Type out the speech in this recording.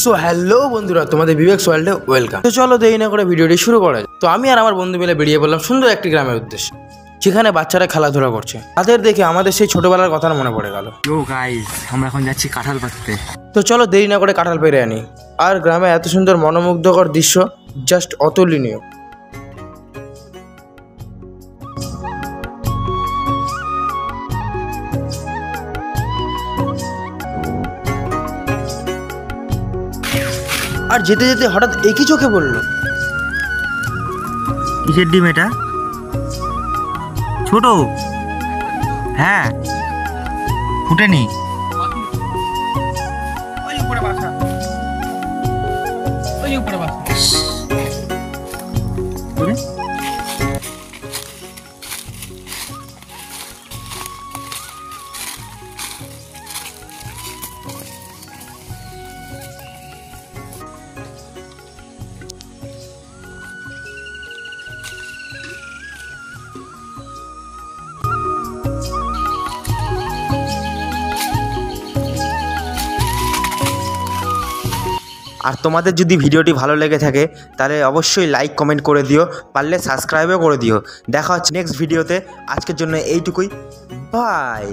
So hello বন্ধুরা, তোমাদের বিবেকস ওয়ার্ল্ডে ওয়েলকাম। তো চলো দেরি না করে ভিডিওটি শুরু করা যায়। তো আমি আর আমার বন্ধু মিলে বেরিয়ে পড়লাম সুন্দর একটি গ্রামের উদ্দেশ্যে, যেখানে বাচ্চারা খেলাধুলা করছে। তাদের দেখে আমাদের সেই ছোটবেলার কথা মনে পড়ে গেল। ইয়ো গাইস, আমরা এখন যাচ্ছি কাঁঠাল পাড়তে। তো চলো দেরি না করে কাঁঠাল পেরে আনি। আর গ্রামে এত সুন্দর মনোমুগ্ধকর দৃশ্য, জাস্ট অতুলনীয়। আর যেতে যেতে হঠাৎ একই চোখে পড়লো। কিসের ডিম এটা? ছোট? হ্যাঁ, ফুটেনি। আর তোমাদের যদি ভিডিওটি ভালো লেগে থাকে তাহলে অবশ্যই লাইক কমেন্ট করে দিও, পারলে সাবস্ক্রাইবও করে দিও। দেখা হচ্ছে নেক্সট ভিডিওতে। আজকের জন্য এইটুকুই, বাই।